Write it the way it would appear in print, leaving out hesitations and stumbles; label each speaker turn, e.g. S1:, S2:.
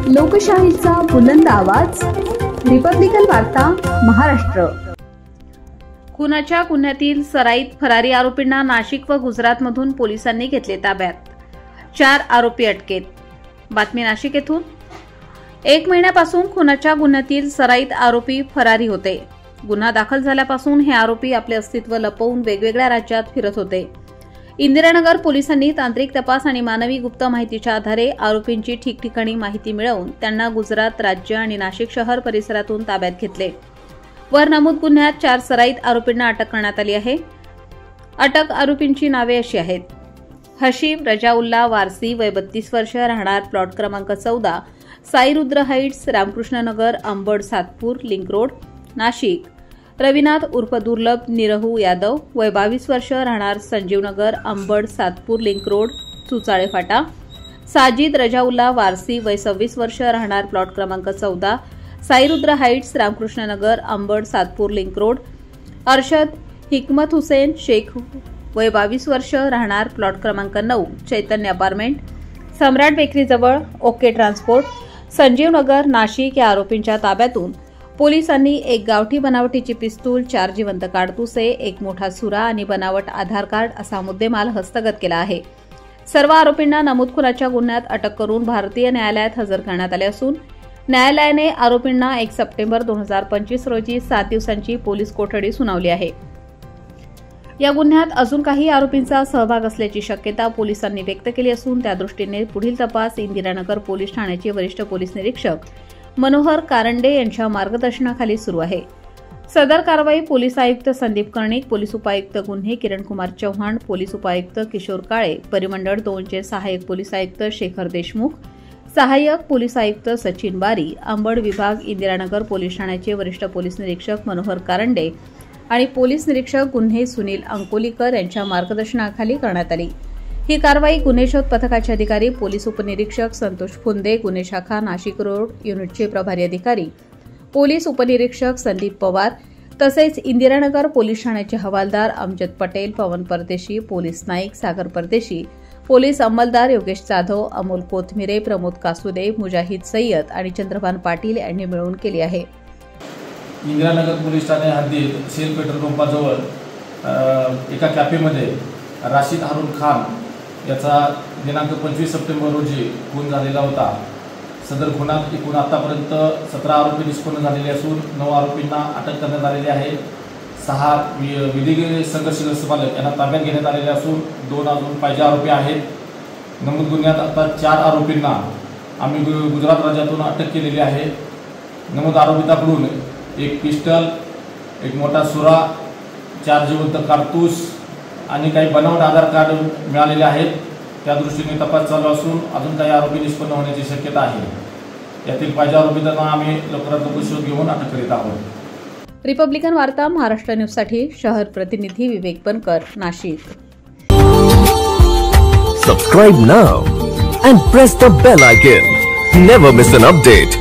S1: लोकशाहीचा बुलंद आवाज, रिपब्लिकन वार्ता महाराष्ट्र। खुनाच्या गुन्ह्यातील सराईत फरारी आरोपींना नाशिक व गुजरातमधून पोलिसांनी घेतले ताब्यात। 4 आरोपी अटकेत। बातमी नाशिक येथून। 1 महिन्यापासून खुनाच्या गुन्ह्यातील सराईत आरोपी फरारी होते। गुन्हा दाखल झाल्यापासून हे आरोपी आपले अस्तित्व लपवून वेगवेगळ्या राज्यात फिरत होते। इंदिरानगर पोलिसांनी तांत्रिक तपास आणि मानवी गुप्त माहितीच्या आधारे आरोपींची ठिकठिकाणी माहिती मिळवून त्यांना गुजरात राज्य आणि नाशिक शहर परिसरातून ताब्यात घेतले। वर नमूद गुन्ह्यात 4 सराईत आरोपींना अटक करण्यात आली आहे। अटक आरोपींची नावे अशी आहेत: हशीम रजाउल्ला वारसी, वय 32 वर्ष, राहणार प्लॉट क्रमांक 14, Sai Rudra Heights, Ramkrishnanagar, Ambad Satpur link road, Nashik. Ravinath उर्फ दुर्लभ निरहू यादव, वय 22 वर्ष, राहणार संजीवनगर, अंबड सातपूर लिंक रोड, चुचाळे फाटा। साजिद रजाउल्ला वारसी, वय 26 वर्ष, राहणार प्लॉट क्रमांक 14, Sai Rudra Heights, Ramkrishnanagar, Ambad Satpur link road. Arshad हिकमत हुसेन शेख, वय 22 वर्ष, राहणार प्लॉट क्रमांक 9, चैतन्य अपार्टमेंट, सम्राट बेकरीजवळ, ओके ट्रान्सपोर्ट, संजीवनगर, नाशिक या आरोपींच्या ताब्यातून पोलिसांनी एक गावठी बनावटीची पिस्तूल, 4 जिवंत काडतुसे, एक मोठा सुरा आणि बनावट आधार कार्ड असा मुद्देमाल हस्तगत केला आहे। सर्व आरोपींना नमूद खुनाच्या गुन्ह्यात अटक करून भारतीय न्यायालयात हजर करण्यात आले असून न्यायालयाने आरोपींना 1 सप्टेंबर 2025 रोजी 7 दिवसांची पोलीस कोठडी सुनावली आहे। या गुन्ह्यात अजून काही आरोपींचा सहभाग असल्याची शक्यता पोलिसांनी व्यक्त केली असून त्यादृष्टीने पुढील तपास इंदिरानगर पोलीस ठाण्याचे वरिष्ठ पोलीस निरीक्षक मनोहर कारंडे यांच्या मार्गदर्शनाखाली सुरू आहे। सदर कारवाई पोलीस आयुक्त संदीप कर्णिक, पोलीस उपायुक्त गुन्हे किरण कुमार चव्हाण, पोलीस उपायुक्त किशोर काळे, परिमंडळ 2 चे सहाय्यक पोलीस आयुक्त शेखर देशमुख, सहाय्यक पोलीस आयुक्त सचिन बारी, अंबड विभाग इंदिरानगर पोलीस ठाण्याचे वरिष्ठ पोलीस निरीक्षक मनोहर कारंडे आणि पोलीस निरीक्षक गुन्हे सुनील अंकोलीकर यांच्या मार्गदर्शनाखाली करण्यात आली। ही कारवाई गुन्हे शोध पथकाचे अधिकारी, पोलीस उपनिरीक्षक संतोष फुंदे, गुन्हे शाखा नाशिक रोड युनिटचे प्रभारी अधिकारी, पोलीस उपनिरीक्षक संदीप पवार तसेच इंदिरानगर पोलीस ठाण्याचे हवालदार अमजद पटेल, पवन परदेशी, पोलीस नाईक सागर परदेशी, पोलीस अंमलदार योगेश जाधव, अमोल कोथमिरे, प्रमोद कासुदे, मुजाहिद सय्यद आणि चंद्रभान पाटील यांनी मिळून केली आहे।
S2: इंदिरानगर पोलीस ठाणे हद्दीत सेल पेट्रोल पंपाजवळ एका कॅफेमध्ये राशिद हारून खान याचा दिनांक 25 सप्टेंबर रोजी खून झालेला होता। सदर खुनात एकूण आतापर्यंत 17 आरोपी निष्पन्न झालेले असून 9 आरोपींना अटक करण्यात आलेली आहे। 6 विधी संघर्षग्रस्त बालक यांना ताब्यात घेण्यात आलेले असून 2 अजून पाहिजे आरोपी आहेत। नमूद गुन्ह्यात आता 4 आरोपींना आम्ही गुजरात राज्यातून अटक केलेली आहे। नमूद आरोपिताकडून एक पिस्टल, एक मोठा सुरा, 4 जिवंत कारतूस आणि काही बनावट आधार कार्ड मिळालेले आहेत। त्या दृष्टीने तपास चालू असून अजून काही आरोपी निष्पन्न होण्याची शक्यता आहे। यातील पाहिजे आरोपींना आम्ही लवकरात लवकर शोध घेऊन अटक करीत आहोत।
S1: रिपब्लिकन वार्ता महाराष्ट्र न्यूजसाठी शहर प्रतिनिधी Vivek Bankar, Nashik.
S3: Subscribe now and press the bell icon. Never miss an update.